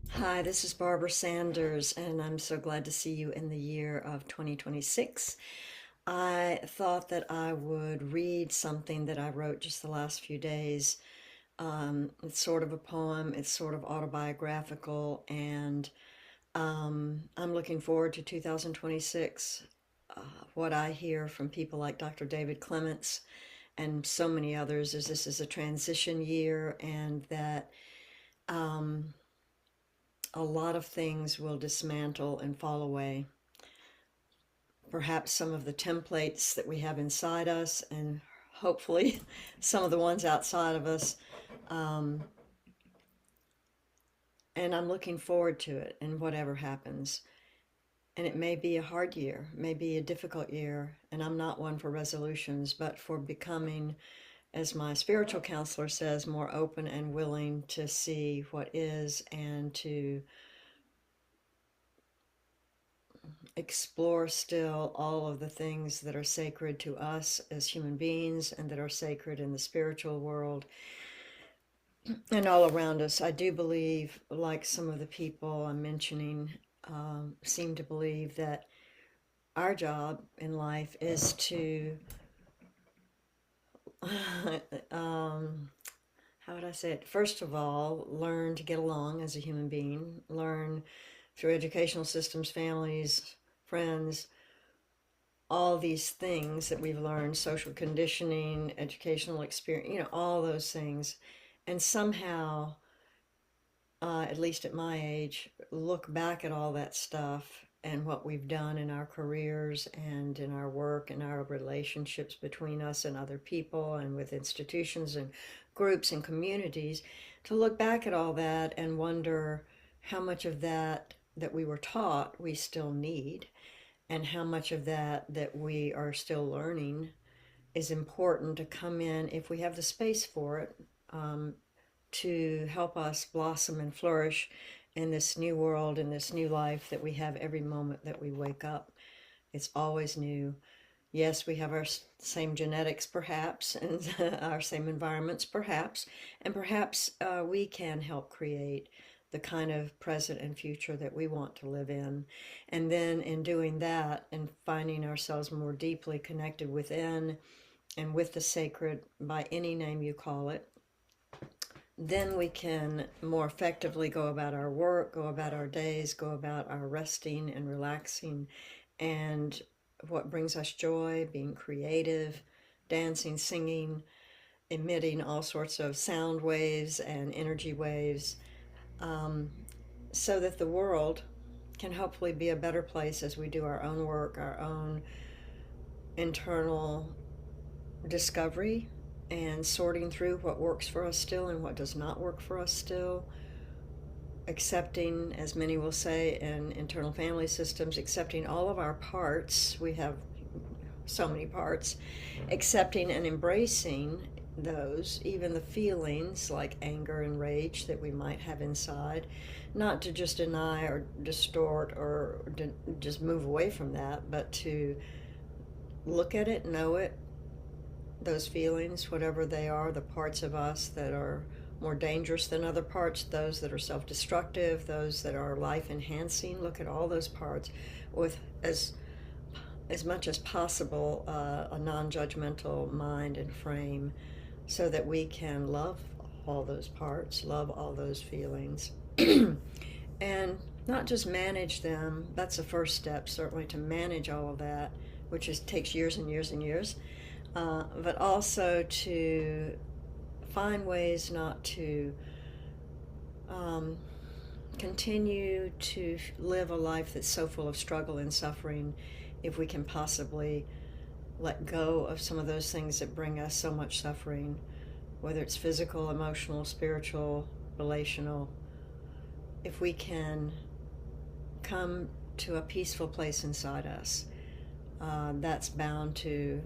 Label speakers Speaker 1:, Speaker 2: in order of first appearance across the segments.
Speaker 1: Hi, this is Barbara Sanders, and I'm so glad to see you in the year of 2026. I thought that I would read something that I wrote just the last few days. It's sort of a poem, it's sort of autobiographical, and I'm looking forward to 2026. What I hear from people like Dr. David Clements and so many others is this is a transition year, and that um, a lot of things will dismantle and fall away. Perhaps some of the templates that we have inside us, and hopefully some of the ones outside of us. Um, and I'm looking forward to it and whatever happens. And it may be a hard year, may be a difficult year, and I'm not one for resolutions, but for becoming, as my spiritual counselor says, more open and willing to see what is and to explore still all of the things that are sacred to us as human beings and that are sacred in the spiritual world and all around us. I do believe, like some of the people I'm mentioning, seem to believe that our job in life is to, um, how would I say it? First of all, learn to get along as a human being, learn through educational systems, families, friends, all these things that we've learned, social conditioning, educational experience, all those things. And somehow, at least at my age, look back at all that stuff and what we've done in our careers and in our work and our relationships between us and other people and with institutions and groups and communities, to look back at all that and wonder how much of that we were taught we still need, and how much of that we are still learning is important to come in if we have the space for it, um, to help us blossom and flourish in this new world, in this new life that we have every moment that we wake up. It's always new. Yes, we have our same genetics, perhaps, and our same environments, perhaps, and perhaps we can help create the kind of present and future that we want to live in. And then in doing that and finding ourselves more deeply connected within and with the sacred, by any name you call it, then we can more effectively go about our work, go about our days, go about our resting and relaxing, and what brings us joy, being creative, dancing, singing, emitting all sorts of sound waves and energy waves, um, so that the world can hopefully be a better place as we do our own work, our own internal discovery, and sorting through what works for us still and what does not work for us still, accepting, as many will say in internal family systems, accepting all of our parts. We have so many parts, accepting and embracing those, even the feelings like anger and rage that we might have inside, not to just deny or distort or just move away from that, but to look at it, know it, those feelings, whatever they are, the parts of us that are more dangerous than other parts, those that are self-destructive, those that are life-enhancing. Look at all those parts with as much as possible a non-judgmental mind and frame, so that we can love all those parts, love all those feelings, and not just manage them. That's the first step, certainly, to manage all of that, which takes years and years and years, but also to find ways not to um, continue to live a life that's so full of struggle and suffering, if we can possibly let go of some of those things that bring us so much suffering, whether it's physical, emotional, spiritual, relational. If we can come to a peaceful place inside us, that's bound to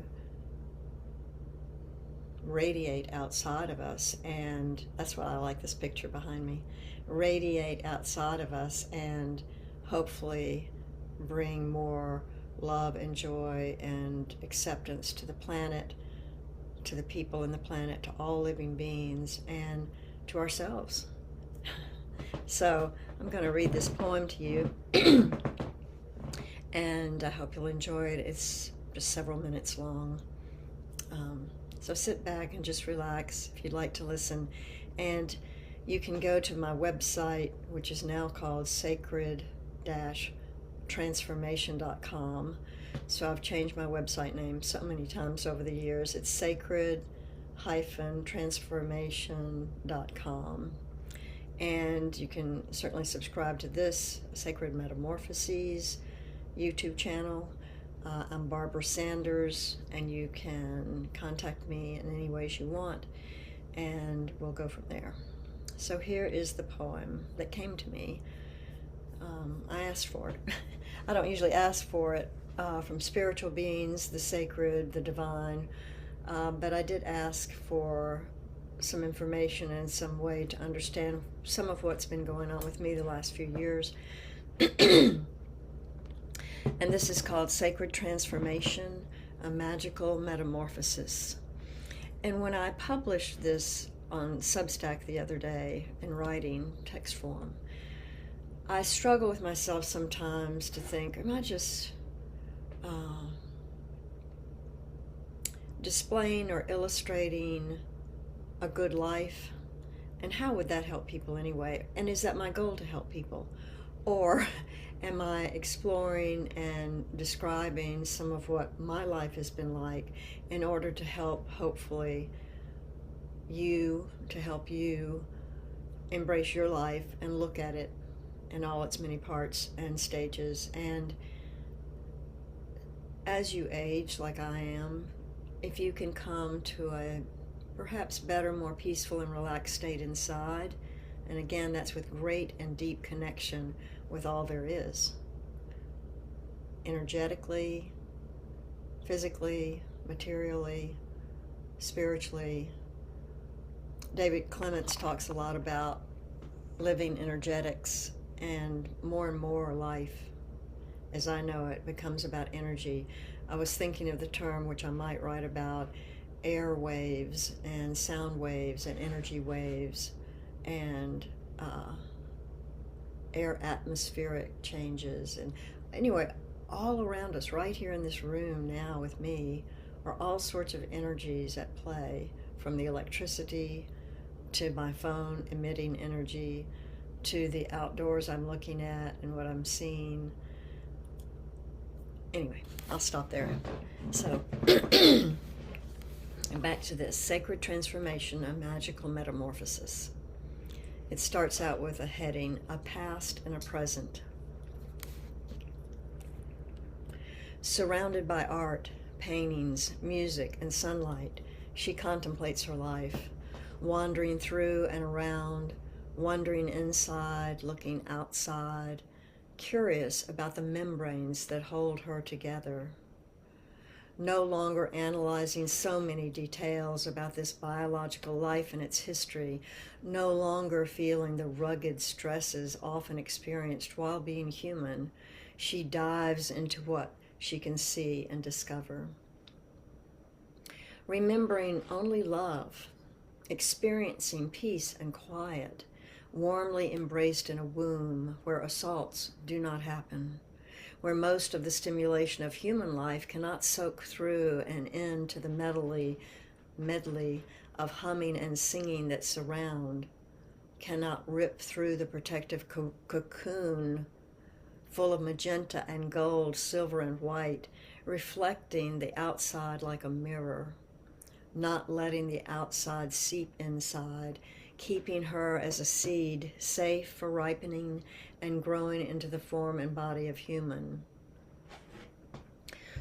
Speaker 1: radiate outside of us. And that's why I like this picture behind me. Radiate outside of us and hopefully bring more love and joy and acceptance to the planet, to the people in the planet, to all living beings, and to ourselves. So I'm going to read this poem to you, and I hope you'll enjoy it. It's just several minutes long. So sit back and just relax if you'd like to listen. And you can go to my website, which is now called sacred-transformation.com. So I've changed my website name so many times over the years. It's sacred-transformation.com. And you can certainly subscribe to this Sacred Metamorphoses YouTube channel. I'm Barbara Sanders, and you can contact me in any ways you want, and we'll go from there. So here is the poem that came to me. I asked for it. I don't usually ask for it from spiritual beings, the sacred, the divine, but I did ask for some information and some way to understand some of what's been going on with me the last few years. And this is called Sacred Transformation, a Magical Metamorphosis. And when I published this on Substack the other day in writing, text form, I struggle with myself sometimes to think, am I just displaying or illustrating a good life? And how would that help people anyway? And is that my goal, to help people? Or am I exploring and describing some of what my life has been like in order to help, hopefully, you, to help you embrace your life and look at it in all its many parts and stages? And as you age, like I am, if you can come to a perhaps better, more peaceful and relaxed state inside, and again, that's with great and deep connection with all there is, energetically, physically, materially, spiritually. David Clements talks a lot about living energetics, and more life, as I know it, becomes about energy. I was thinking of the term, which I might write about, air waves and sound waves and energy waves and air atmospheric changes. And anyway, all around us, right here in this room now with me, are all sorts of energies at play, from the electricity to my phone emitting energy to the outdoors I'm looking at and what I'm seeing. Anyway, I'll stop there. So, and back to this Sacred Transformation, a Magical Metamorphosis. It starts out with a heading, a past and a present. Surrounded by art, paintings, music, and sunlight, she contemplates her life, wandering through and around, wandering inside, looking outside, curious about the membranes that hold her together. No longer analyzing so many details about this biological life and its history, no longer feeling the rugged stresses often experienced while being human, she dives into what she can see and discover. Remembering only love, experiencing peace and quiet, warmly embraced in a womb where assaults do not happen, where most of the stimulation of human life cannot soak through and into the medley of humming and singing that surround, cannot rip through the protective cocoon full of magenta and gold, silver and white, reflecting the outside like a mirror, not letting the outside seep inside, keeping her as a seed, safe for ripening and growing into the form and body of human.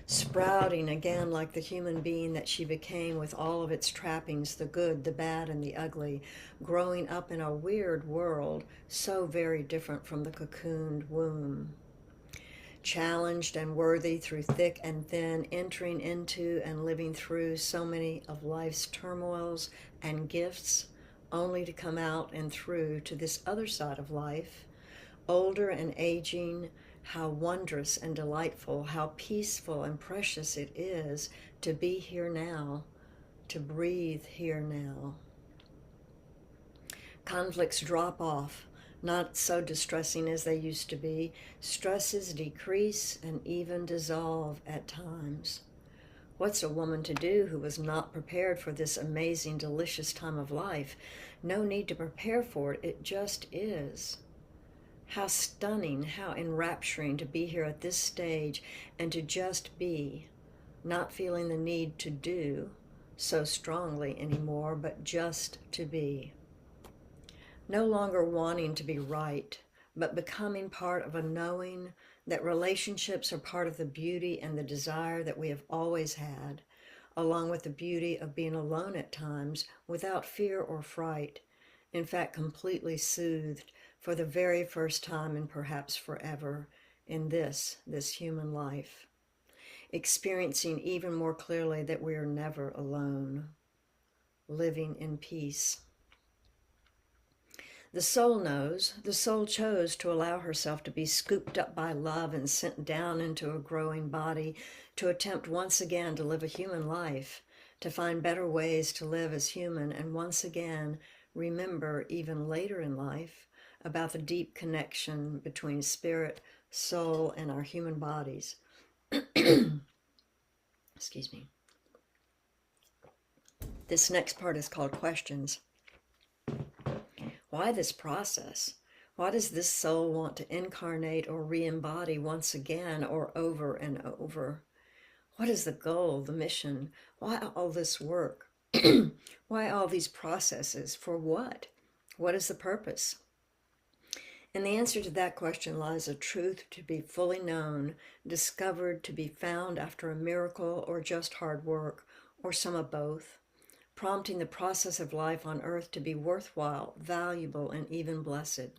Speaker 1: Sprouting again like the human being that she became, with all of its trappings, the good, the bad, and the ugly, growing up in a weird world so very different from the cocooned womb. Challenged and worthy through thick and thin, entering into and living through so many of life's turmoils and gifts, only to come out and through to this other side of life, older and aging. How wondrous and delightful, how peaceful and precious it is to be here now, to breathe here now. Conflicts drop off, not so distressing as they used to be. Stresses decrease and even dissolve at times. What's a woman to do who was not prepared for this amazing, delicious time of life? No need to prepare for it, it just is. How stunning, how enrapturing to be here at this stage and to just be, not feeling the need to do so strongly anymore, but just to be. No longer wanting to be right, but becoming part of a knowing that relationships are part of the beauty and the desire that we have always had, along with the beauty of being alone at times without fear or fright, in fact, completely soothed for the very first time and perhaps forever in this human life, experiencing even more clearly that we are never alone, living in peace. The soul knows, the soul chose to allow herself to be scooped up by love and sent down into a growing body to attempt once again to live a human life, to find better ways to live as human, and once again remember, even later in life, about the deep connection between spirit, soul, and our human bodies. Excuse me. This next part is called questions. Why this process? Why does this soul want to incarnate or re-embody once again or over and over? What is the goal, the mission? Why all this work? Why all these processes? For what? What is the purpose? And the answer to that question lies a truth to be fully known, discovered, to be found after a miracle or just hard work, or some of both, prompting the process of life on earth to be worthwhile, valuable, and even blessed.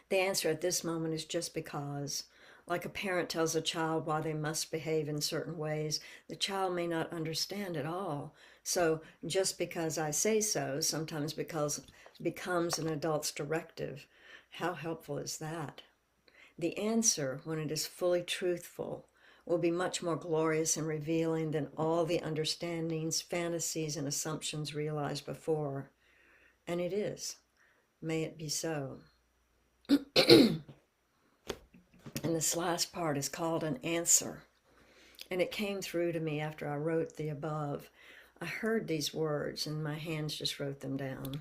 Speaker 1: The answer at this moment is just because. Like a parent tells a child why they must behave in certain ways, the child may not understand at all. So just because I say so sometimes becomes an adult's directive. How helpful is that? The answer, when it is fully truthful, will be much more glorious and revealing than all the understandings, fantasies, and assumptions realized before. And it is. May it be so. And this last part is called an answer. And it came through to me after I wrote the above. I heard these words and my hands just wrote them down.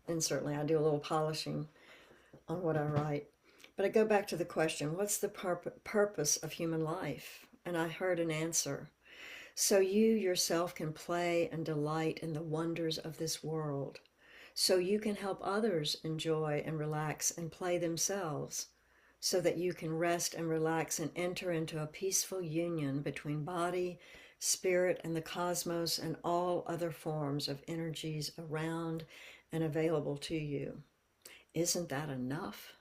Speaker 1: And certainly I do a little polishing on what I write. But I go back to the question, what's the purpose of human life? And I heard an answer. So you yourself can play and delight in the wonders of this world. So you can help others enjoy and relax and play themselves. So that you can rest and relax and enter into a peaceful union between body, spirit, and the cosmos and all other forms of energies around and available to you. Isn't that enough?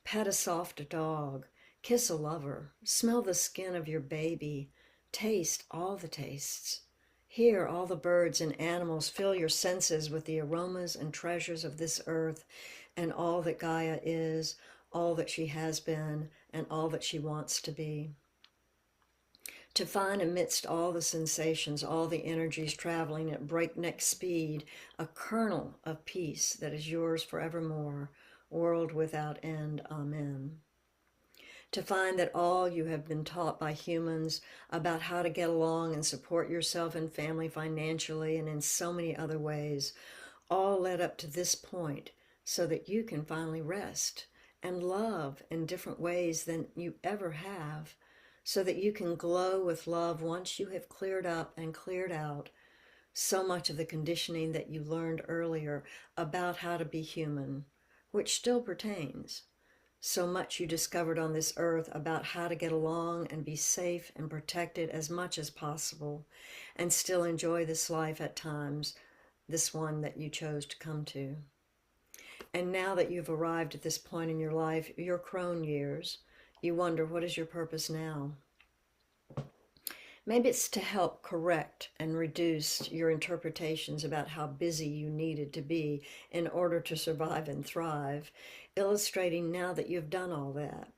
Speaker 1: Pet a soft dog, kiss a lover, smell the skin of your baby, taste all the tastes. Hear all the birds and animals, fill your senses with the aromas and treasures of this earth and all that Gaia is, all that she has been, and all that she wants to be. To find amidst all the sensations, all the energies traveling at breakneck speed, a kernel of peace that is yours forevermore, world without end. Amen. To find that all you have been taught by humans about how to get along and support yourself and family financially and in so many other ways, all led up to this point so that you can finally rest and love in different ways than you ever have, so that you can glow with love once you have cleared up and cleared out so much of the conditioning that you learned earlier about how to be human, which still pertains. So much you discovered on this earth about how to get along and be safe and protected as much as possible, and still enjoy this life at times, this one that you chose to come to. And now that you've arrived at this point in your life, your crone years, you wonder, what is your purpose now? Maybe it's to help correct and reduce your interpretations about how busy you needed to be in order to survive and thrive, illustrating now that you've done all that.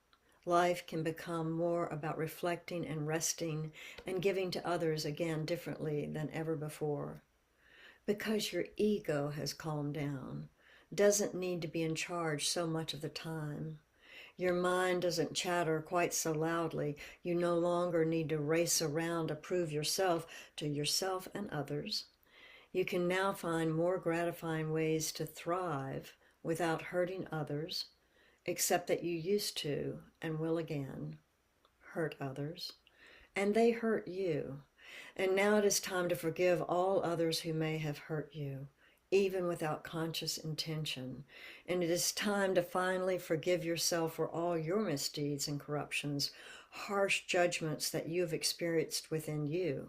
Speaker 1: Life can become more about reflecting and resting and giving to others again differently than ever before. Because your ego has calmed down, doesn't need to be in charge so much of the time. Your mind doesn't chatter quite so loudly. You no longer need to race around to prove yourself to yourself and others. You can now find more gratifying ways to thrive without hurting others, except that you used to and will again hurt others, and they hurt you. And now it is time to forgive all others who may have hurt you, even without conscious intention. And it is time to finally forgive yourself for all your misdeeds and corruptions, harsh judgments that you have experienced within you,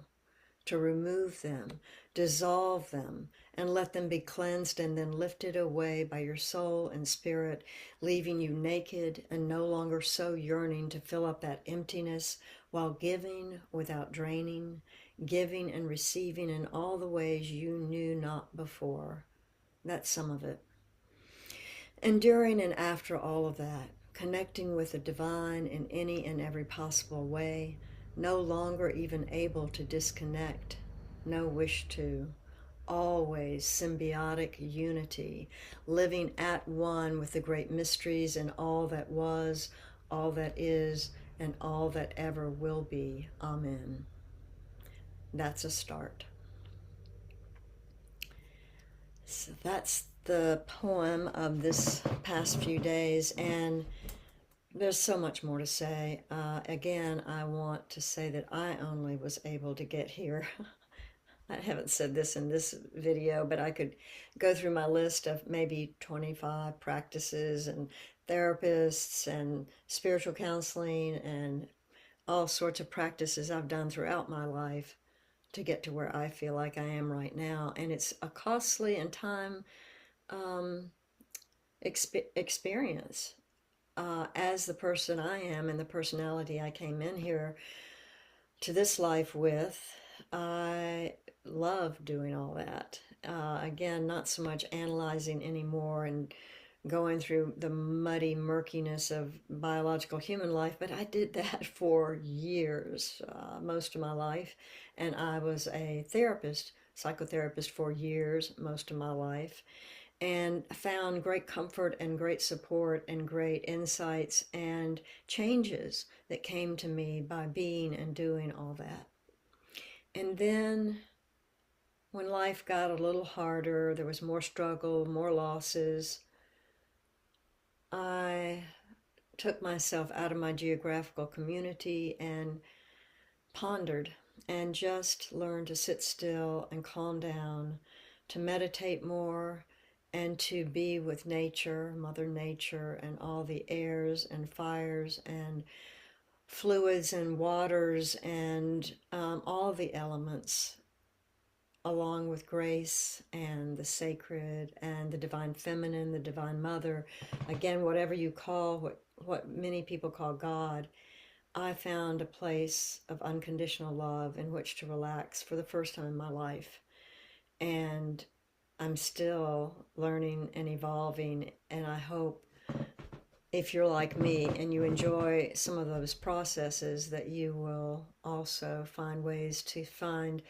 Speaker 1: to remove them, dissolve them, and let them be cleansed and then lifted away by your soul and spirit, leaving you naked and no longer so yearning to fill up that emptiness while giving without draining, giving and receiving in all the ways you knew not before. That's some of it. And during and after all of that, connecting with the divine in any and every possible way, no longer even able to disconnect, no wish to, always symbiotic unity, living at one with the great mysteries and all that was, all that is, and all that ever will be. Amen. That's a start. So that's the poem of this past few days, and there's so much more to say. Again, I want to say that I only was able to get here. I haven't said this in this video, but I could go through my list of maybe 25 practices and therapists and spiritual counseling and all sorts of practices I've done throughout my life to get to where I feel like I am right now. And it's a costly and time experience. As the person I am and the personality I came in here to this life with, I love doing all that. Again, not so much analyzing anymore and going through the muddy murkiness of biological human life, but I did that for years, most of my life. And I was a therapist, psychotherapist for years, most of my life, and found great comfort and great support and great insights and changes that came to me by being and doing all that. And then when life got a little harder, there was more struggle, more losses, I took myself out of my geographical community and pondered and just learned to sit still and calm down, to meditate more, and to be with nature, Mother Nature, and all the airs and fires and fluids and waters and all the elements, along with grace and the sacred and the divine feminine, the divine mother, again, whatever you call what many people call God. I found a place of unconditional love in which to relax for the first time in my life. And I'm still learning and evolving, and I hope if you're like me and you enjoy some of those processes that you will also find ways to find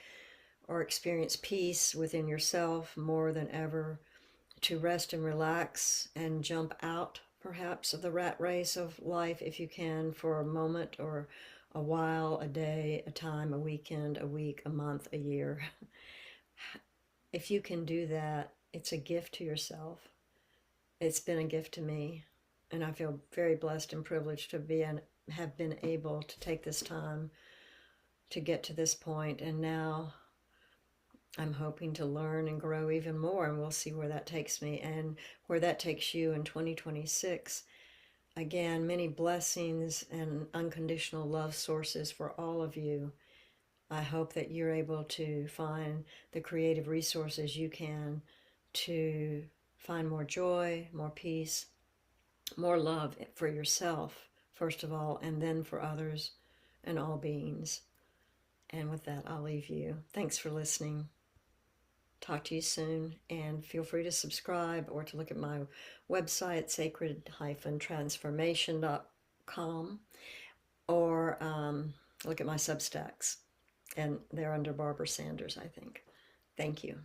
Speaker 1: or experience peace within yourself more than ever, to rest and relax and jump out perhaps of the rat race of life if you can, for a moment or a while, a day, a time, a weekend, a week, a month, a year. If you can do that, it's a gift to yourself. It's been a gift to me, and I feel very blessed and privileged to have been able to take this time to get to this point. And now I'm hoping to learn and grow even more, and we'll see where that takes me and where that takes you in 2026. Again, many blessings and unconditional love sources for all of you. I hope that you're able to find the creative resources you can to find more joy, more peace, more love for yourself, first of all, and then for others and all beings. And with that, I'll leave you. Thanks for listening. Talk to you soon, and feel free to subscribe or to look at my website, sacred-transformation.com, or look at my Substacks, and they're under Barbara Sanders, I think. Thank you.